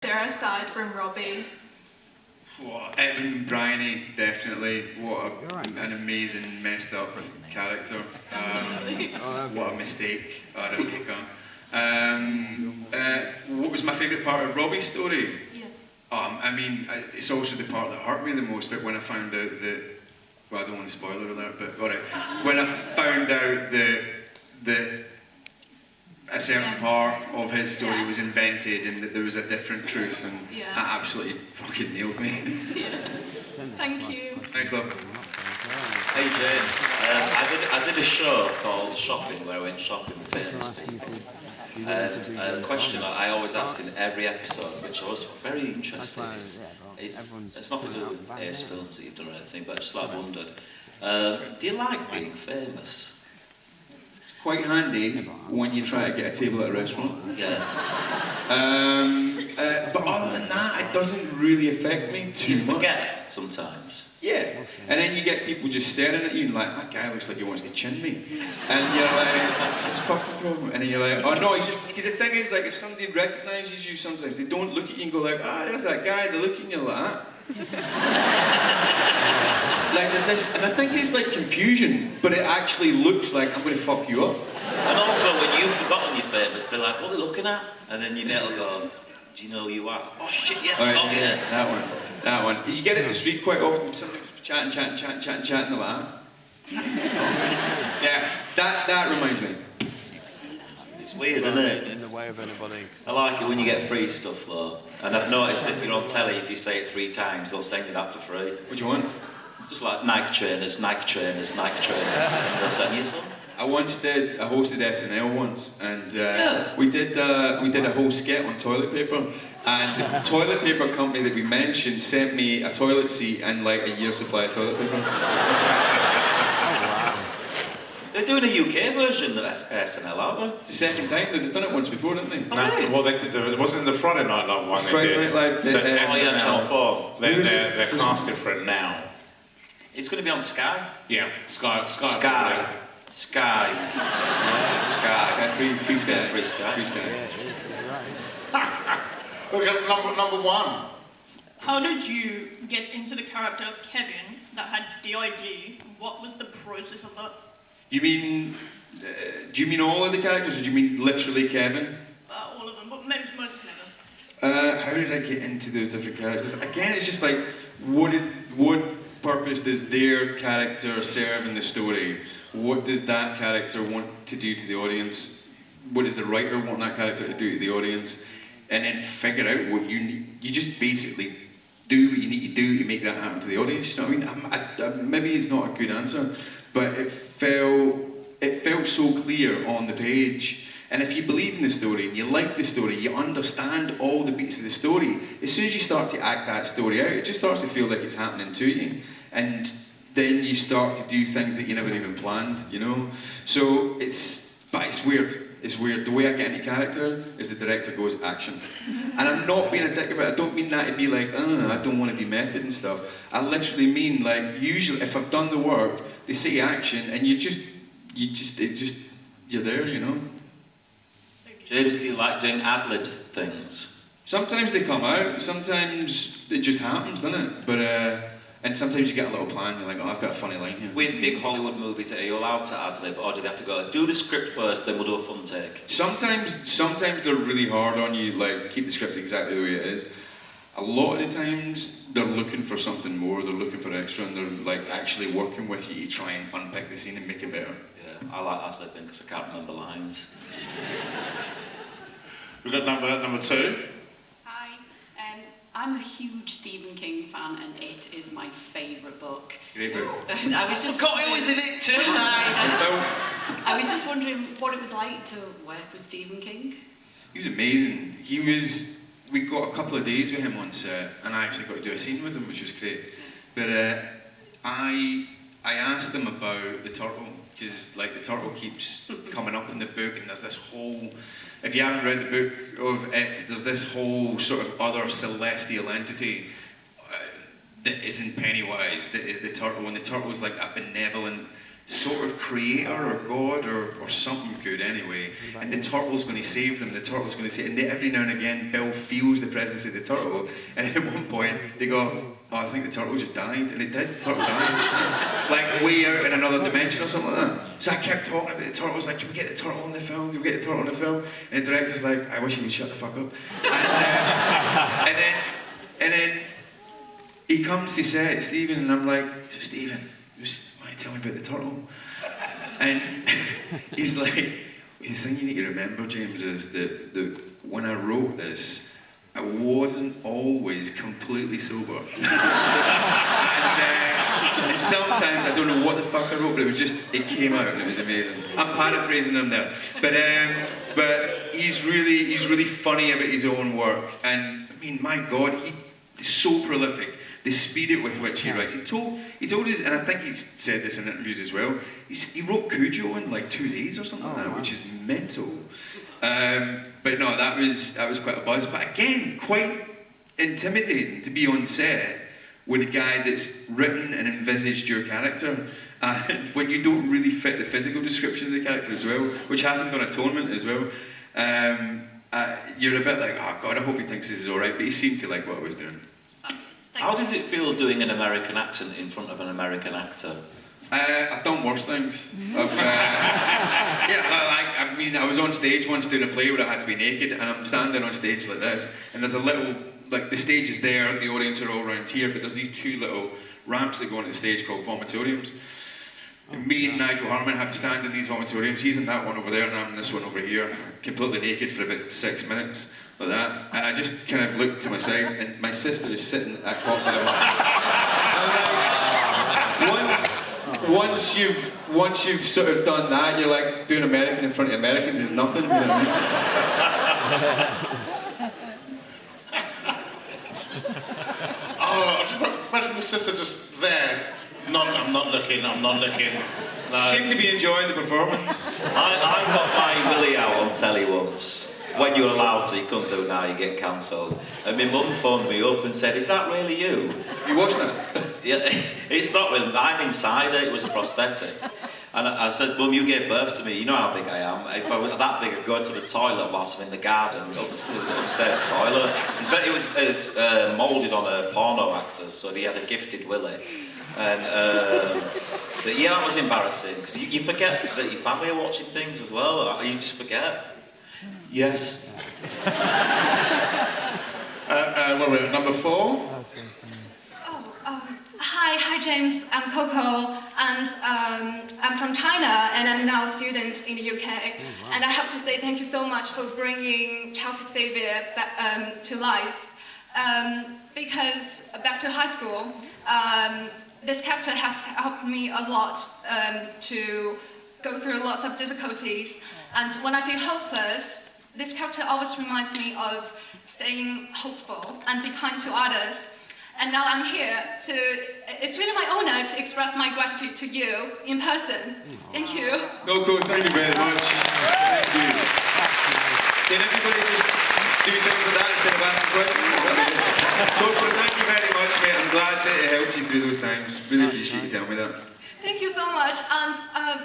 Aside from Robbie. What, Edmund Bryony, definitely. An amazing, messed up character. What a mistake out of Mika. What was my favourite part of Robbie's story? Yeah. I mean, it's also the part that hurt me the most, but when I found out that, well, I don't want to spoiler alert, but alright. When I found out that a certain part of his story was invented and that there was a different truth, and that absolutely fucking nailed me. Thank you. Thanks, love. Hey James, I did a show called Shopping where I went shopping with famous people. And the question I always asked in every episode, which I was very interested in, it's nothing to do with Ace films that you've done or anything, but I just like wondered, do you like being famous? It's quite handy when you try to get a table at a restaurant. Yeah. But other than that, it doesn't really affect me too much. You forget sometimes. Yeah, and then you get people just staring at you and like, that guy looks like he wants to chin me. And you're like, what's his fucking problem? And then you're like, oh no, he's just, because the thing is, like, if somebody recognises you sometimes, they don't look at you and go like, ah, there's that guy, they look at you like that. Like there's this, and I think it's like confusion, but it actually looks like I'm going to fuck you up. And also when you've forgotten you're famous, they're like, what are they looking at? And then your mate will go, do you know who you are? Oh shit, yeah, Right, yeah. That one. You get it in the street quite often, sometimes chatting, and like that. Yeah, that reminds me. It's weird, isn't it? In the way of anybody. I like it when you get free stuff though. And I've noticed if you're on telly, if you say it 3 times, they'll send you that for free. What do you want? Just like Nike trainers, Nike trainers, Nike trainers. They'll send you some. I hosted SNL once, and we did a whole skit on toilet paper, and the toilet paper company that we mentioned sent me a toilet seat and like a year's supply of toilet paper. They're doing a UK version of SNL, aren't they? It's the second time. They've done it once before, didn't they? Well, they did. It wasn't the Friday Night Live one. Friday Night Live. So, oh yeah, Channel 4. They're casting for it now. It's going to be on Sky. Yeah, Sky. Sky. Free Sky. Free Sky. Free Sky. Look at number one. How did you get into the character of Kevin that had DID? What was the process of that? You mean? Do you mean all of the characters, or do you mean literally Kevin? All of them, but most Kevin. How did I get into those different characters? Again, it's just like, what purpose does their character serve in the story? What does that character want to do to the audience? What does the writer want that character to do to the audience? And then figure out what you need. You just basically do what you need to do to make that happen to the audience. You know what I mean? Maybe it's not a good answer, but it felt so clear on the page. And if you believe in the story and you like the story, you understand all the beats of the story, as soon as you start to act that story out, it just starts to feel like it's happening to you. And then you start to do things that you never even planned, you know? So it's weird. It's weird. The way I get into character is the director goes, action. And I'm not being a dick about it. I don't mean that to be like, I don't want to be method and stuff. I literally mean, like, usually if I've done the work, they say action, and you're there, you know? James, do you like doing ad-libs things? Sometimes they come out, sometimes it just happens, doesn't it? But, and sometimes you get a little plan, you're like, oh, I've got a funny line here. With big Hollywood movies, are you allowed to ad-lib, or do they have to go, do the script first, then we'll do a fun take? Sometimes they're really hard on you, like, keep the script exactly the way it is. A lot of the times, they're looking for something more, they're looking for extra, and they're, like, actually working with you to try and unpick the scene and make it better. Yeah, I like ad-libbing because I can't remember lines. We've got number 2. Hi, I'm a huge Stephen King fan, and it is my favourite book. Great book. I was just God, it was in it too! I was just wondering what it was like to work with Stephen King. He was amazing. We got a couple of days with him on set, and I actually got to do a scene with him, which was great. But I asked him about the turtle, because like the turtle keeps coming up in the book, and there's this whole, if you haven't read the book of it, there's this whole sort of other celestial entity that isn't Pennywise, that is the turtle, and the turtle's like a benevolent sort of creator or god or something good anyway, and the turtle's going to save them. The turtle's going to save, and every now and again, Bill feels the presence of the turtle, and at one point they go, "Oh, I think the turtle just died," and it did. The turtle died, like way out in another dimension or something like that. So I kept talking about the turtle. I was like, "Can we get the turtle in the film? Can we get the turtle in the film?" And the director's like, "I wish you would shut the fuck up." And then he comes to set, Stephen, and I'm like, "So Stephen, why don't you tell me about the turtle?" And he's like, "The thing you need to remember, James, is that when I wrote this, I wasn't always completely sober. And sometimes I don't know what the fuck I wrote, but it came out and it was amazing." I'm paraphrasing him there, but he's really funny about his own work, and I mean, my God, he's so prolific. The speed with which he writes. He told us, and I think he's said this in interviews as well, he wrote Cujo in like 2 days or something like that, which is mental. But no, that was quite a buzz. But again, quite intimidating to be on set with a guy that's written and envisaged your character, and when you don't really fit the physical description of the character as well, which happened on Atonement as well. You're a bit like, "Oh God, I hope he thinks this is all right," but he seemed to like what I was doing. How does it feel doing an American accent in front of an American actor? I've done worse things. I was on stage once doing a play where I had to be naked, and I'm standing on stage like this, and there's a little, like the stage is there, the audience are all around here, but there's these 2 little ramps that go onto the stage called vomitoriums. And me and Nigel Harman have to stand in these vomitoriums. He's in that one over there, and I'm in this one over here, completely naked for about 6 minutes, like that. And I just kind of looked to my side, and my sister is sitting at cocktail. Once you've sort of done that, you're like, doing American in front of Americans is nothing. You know what I mean? Oh, just imagine the sister just there. I'm not looking. No. Seemed to be enjoying the performance. I got my Willie out on telly once. When you're allowed to, you couldn't do it now, you get cancelled. And my mum phoned me up and said, "Is that really you?" You watched that? Yeah, it's not really, I'm inside it was a prosthetic. And I said, "Mum, you gave birth to me, you know how big I am. If I was that big, I'd go to the toilet whilst I'm in the garden, upstairs toilet." It was moulded on a porno actor, so he had a gifted Willie. And but yeah, that was embarrassing, because you forget that your family are watching things as well, you just forget. Yes. Where we're at number 4. Hi James, I'm Coco, and I'm from China, and I'm now a student in the UK. And I have to say thank you so much for bringing Charles Xavier back, to life. Because back to high school, this character has helped me a lot to go through lots of difficulties. And when I feel hopeless, this character always reminds me of staying hopeful and be kind to others. And now I'm here it's really my honor to express my gratitude to you in person. Thank you. Coco, thank you very much. Thank you. Can everybody just do things like that instead of asking questions? Coco, thank you very much, mate. I'm glad that it helped you through those times. Really appreciate you telling me that. Thank you so much. And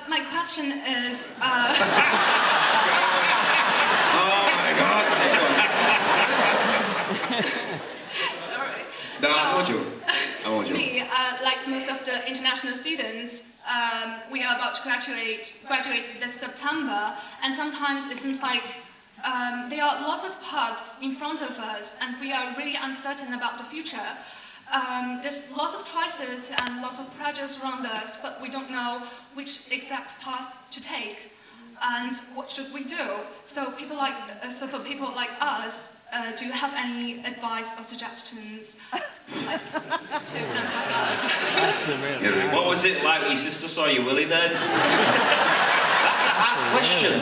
my question is... Oh my God. Sorry. No, I want you. Me, like most of the international students, we are about to graduate this September, and sometimes it seems like there are lots of paths in front of us, and we are really uncertain about the future. There's lots of choices and lots of pressures around us, but we don't know which exact path to take, and what should we do? So for people like us, do you have any advice or suggestions to friends like us? What was it like when your sister saw you, Willie, then? That's a hard question.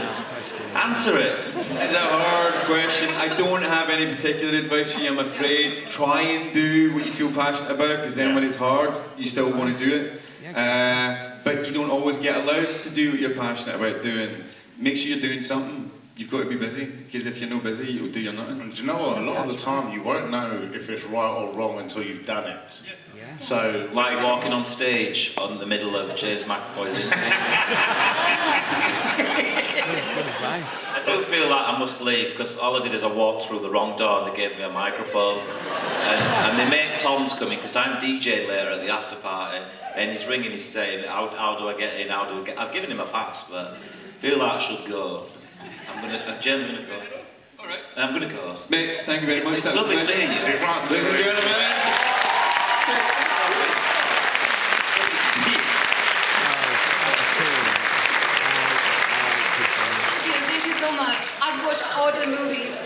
Answer it. It's a hard question. I don't have any particular advice for you, I'm afraid. Try and do what you feel passionate about, because then when it's hard, you still want to do it. But you don't always get allowed to do what you're passionate about doing. Make sure you're doing something. you've got to be busy, because if you're not busy, you'll do your nothing. And do you know what? A lot of the time, you won't know if it's right or wrong until you've done it. So, Like walking on stage on the middle of James McAvoy's interview. I do feel like I must leave because all I did is I walked through the wrong door and they gave me a microphone. And my mate Tom's coming because I'm DJing later at the after party and he's ringing, he's saying, how do I get in? How do I get? I've given him a pass, but I feel like I should go. James gonna go. All right. I'm gonna go. Mate, thank you very much. It's lovely seeing you. if I Ladies and gentlemen. Thank you so much. I've watched all the movies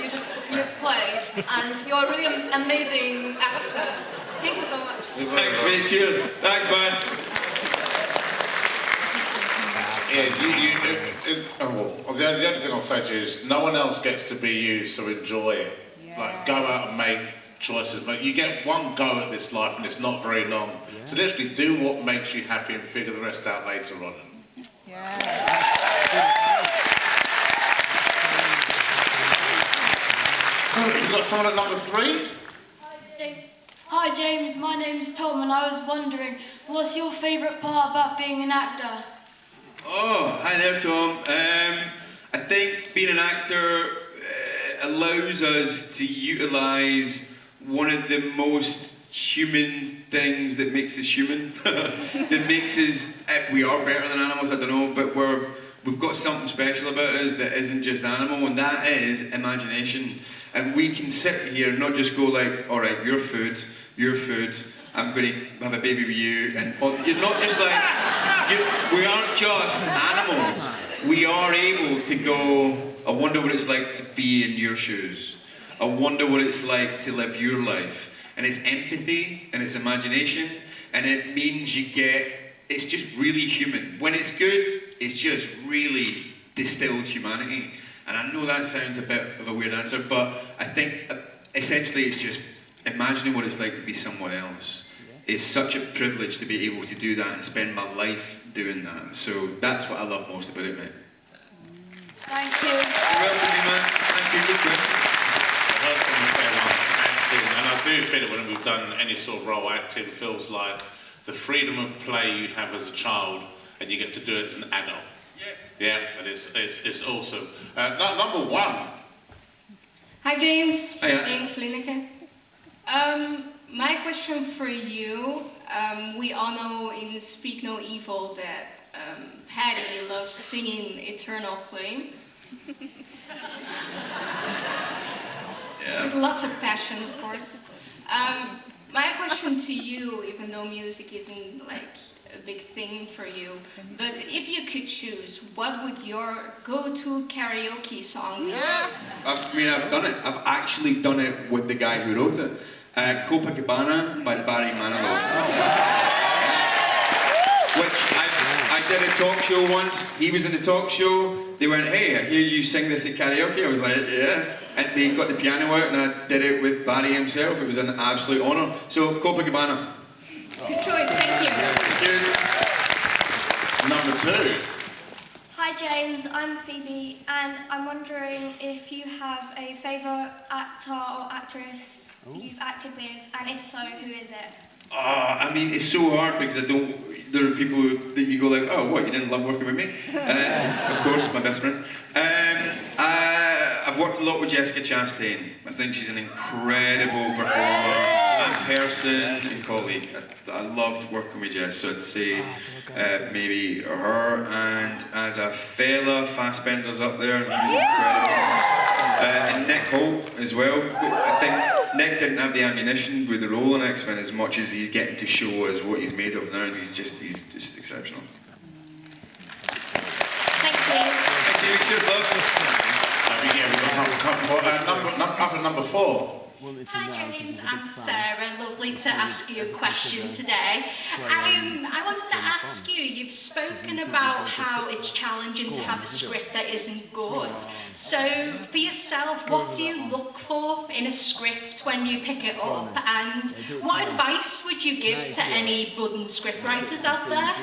you've played, and you're a really amazing actor. Thank you so much. Thanks, mate. Cheers. Thanks, man. The only thing I'll say to you is no one else gets to be you, so enjoy it. Like, go out and make choices. But you get one go at this life, and it's not very long. So literally do what makes you happy and figure the rest out later on. Oh, you got someone at number 3? Hi James, my name's Tom and I was wondering, what's your favourite part about being an actor? Oh, hi there, Tom. I think being an actor allows us to utilise one of the most human things that makes us human. That makes us, if we are better than animals, I don't know, but we've got something special about us that isn't just animal, and that is imagination. And we can sit here and not just go like, all right, your food, I'm going to have a baby with you, and you're not just like, we aren't just animals. We are able to go, I wonder what it's like to be in your shoes. I wonder what it's like to live your life. And it's empathy, and it's imagination, and it means it's just really human. When it's good, it's just really distilled humanity. And I know that sounds a bit of a weird answer, but I think essentially it's just imagining what it's like to be someone else. It's such a privilege to be able to do that and spend my life doing that. So that's what I love most about it, mate. Thank you. You're welcome, man. Thank you. Good question. I heard someone say once, acting, and I do feel it when we've done any sort of role, acting feels like the freedom of play you have as a child, and you get to do it as an adult. Yeah, and it's awesome. Number 1. Hi James, Hiya. my name's Lineke. My question for you, we all know in Speak No Evil that Paddy loves singing Eternal Flame. With lots of passion, of course. My question to you, even though music isn't like a big thing for you, but if you could choose, what would your go-to karaoke song be? I've done it. I've actually done it with the guy who wrote it. Copacabana by Barry Manilow. Which I did a talk show once. He was in the talk show. They went, hey, I hear you sing this at karaoke. I was like, yeah. And they got the piano out and I did it with Barry himself. It was an absolute honour. So, Copacabana. Good choice, thank you. Number 2. Hi James, I'm Phoebe and I'm wondering if you have a favourite actor or actress you've acted with, and if so, who is it? I mean, it's so hard because there are people that you go like, oh, what, you didn't love working with me? Of course, my best friend. I've worked a lot with Jessica Chastain. I think she's an incredible performer, and person, and colleague. I loved working with Jess, so I'd say maybe her, and as a fella, Fassbender's up there, and he was incredible. And Nick Holt as well. I think Nick didn't have the ammunition with the role in X-Men as much as he's getting to show us what he's made of now, and he's just exceptional. Thank you. Thank you, cheers, love. Yeah, we've got time for a couple more. Number 4. Hi James and Sarah, lovely to ask you a question today. I wanted to ask you, you've spoken about how it's challenging to have a script that isn't good. So for yourself, what do you look for in a script when you pick it up? And what advice would you give to any budding script writers out there?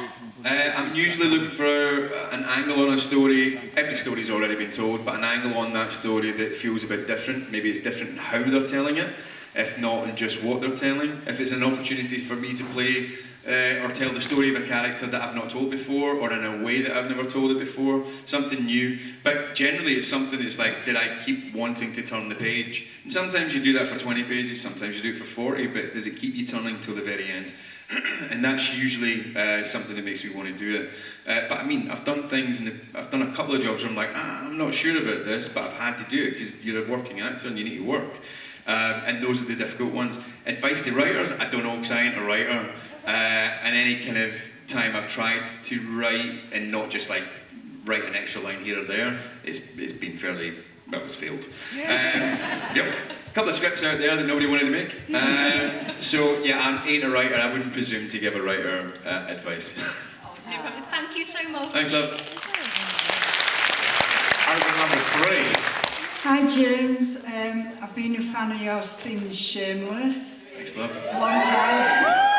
I'm usually looking for an angle on a story. Every story's already been told, but an angle on that story that feels a bit different. Maybe it's different in how they're telling it, if not in just what they're telling. If it's an opportunity for me to play or tell the story of a character that I've not told before, or in a way that I've never told it before, something new. But generally it's something that's like, did I keep wanting to turn the page? And sometimes you do that for 20 pages, sometimes you do it for 40, but does it keep you turning till the very end? And that's usually something that makes me want to do it. But I mean, I've done things, and I've done a couple of jobs where I'm like, I'm not sure about this, but I've had to do it because you're a working actor and you need to work. And those are the difficult ones. Advice to writers, I don't know because I ain't a writer. And any kind of time I've tried to write and not just like write an extra line here or there, it's been fairly, well, it's failed. Yep. A couple of scripts out there that nobody wanted to make. So yeah, I ain't a writer. I wouldn't presume to give a writer advice. No problem. Thank you so much. Thanks, love. Over number 3. Hi James, I've been a fan of yours since Shameless. Thanks, love. A long time.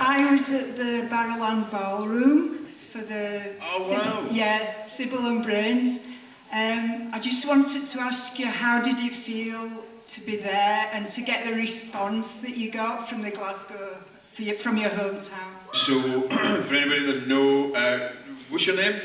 I was at the Barrowland Ballroom for the Sybil and Brains. I just wanted to ask you, how did it feel to be there and to get the response that you got from the Glasgow, from your hometown? So, for anybody who doesn't know, what's your name?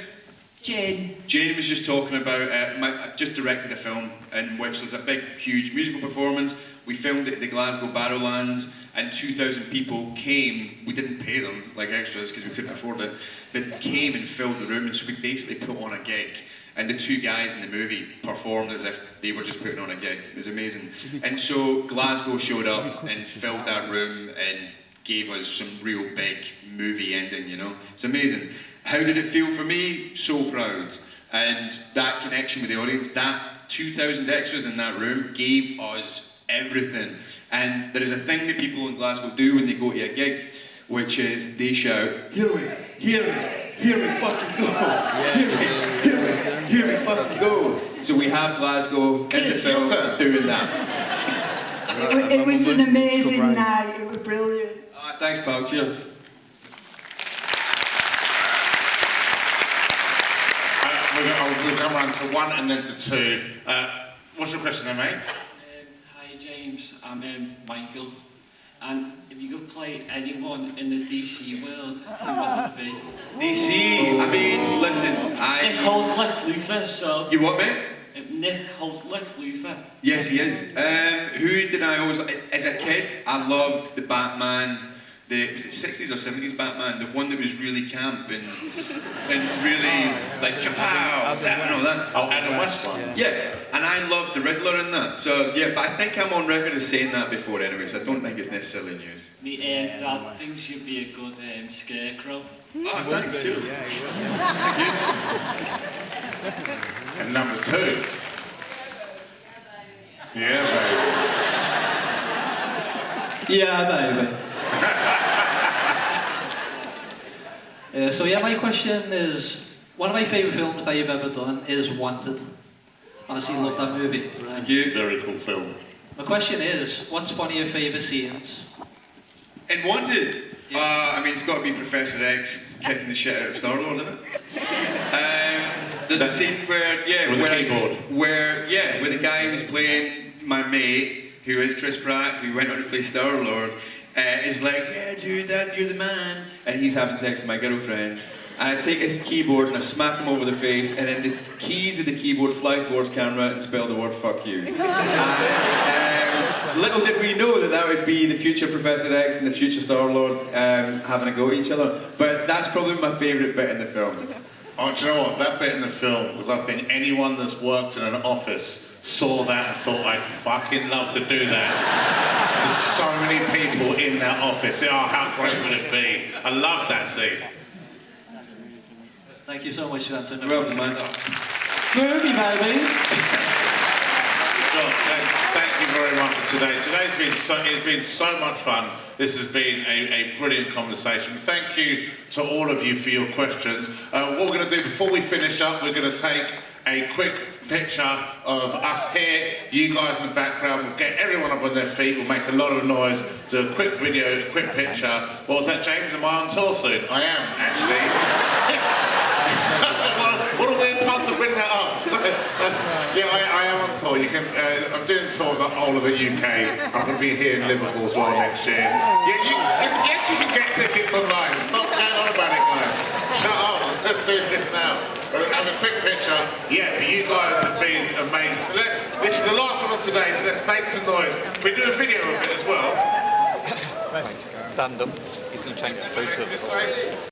Jane. Jane was just talking about, I just directed a film in which there's a big, huge musical performance. We filmed it at the Glasgow Barrowlands, and 2,000 people came. We didn't pay them like extras because we couldn't afford it, but came and filled the room, and so we basically put on a gig. And the two guys in the movie performed as if they were just putting on a gig. It was amazing. And so Glasgow showed up and filled that room and gave us some real big movie ending, you know? It's amazing. How did it feel for me? So proud. And that connection with the audience, that 2,000 extras in that room gave us everything. And there is a thing that people in Glasgow do when they go to a gig, which is they shout, "Here we fucking go! Here we fucking go!" So we have Glasgow in the film doing that. It was an amazing night, it was brilliant. Thanks, pal, cheers. We'll come around to 1 and then to 2. What's your question then, mate? Hi James, I'm Michael. And if you could play anyone in the DC world, who would it be? DC, I mean, listen, Nick Holt's Lex Luthor, so... You what, mate? Nick Holt's Lex Luthor. Yes, he is. Who did I always... As a kid, I loved the Batman, was it 60s or 70s Batman? The one that was really camp and really, like, kapow, that. Oh, Adam West one? Yeah, and I loved the Riddler in that. So, yeah, but I think I'm on record as saying that before anyway, so I don't think it's necessarily news. Me Dad thinks you'd be a good scarecrow. Oh, thanks, cheers. And number 2. Yeah, baby. Yeah, baby. So yeah, my question is, one of my favourite films that you've ever done is Wanted. Honestly, love that movie. Thank you. Very cool film. My question is, what's one of your favourite scenes? In Wanted? Yeah. I mean, it's got to be Professor X kicking the shit out of Star-Lord, isn't it? There's a scene where, where the guy who's playing my mate, who is Chris Pratt, who went on to play Star-Lord, is like, "Yeah, dude, you're the man," and he's having sex with my girlfriend. And I take a keyboard and I smack him over the face, and then the keys of the keyboard fly towards camera and spell the word "fuck you." And little did we know that would be the future Professor X and the future Star-Lord having a go at each other. But that's probably my favourite bit in the film. Oh, do you know what? That bit in the film was, I think, anyone that's worked in an office saw that and thought, I'd fucking love to do that. To so many people in that office. Oh, how great would it be? I love that scene. Thank you so much for answering. You're welcome, man. Movie, baby. Sure. Thank you very much for today. It's been so much fun. This has been a brilliant conversation. Thank you to all of you for your questions. What we're going to do before we finish up, we're going to take a quick picture of us here, you guys in the background. We'll get everyone up on their feet. We'll make a lot of noise. Do a quick video, a quick picture. What was that, James? Am I on tour soon? I am, actually. What a weird time to bring that up. So, I am on tour. You can. I'm doing a tour of the whole of the UK. I'm going to be here in Liverpool as well next year. Yes, you can get tickets online. Stop going on about it, guys. Shut up. Let's do this now. Have a quick picture. Yeah, but you guys have been amazing. So this is the last one of today. So let's make some noise. We do a video of it as well. Stand up. He's going to change the photo.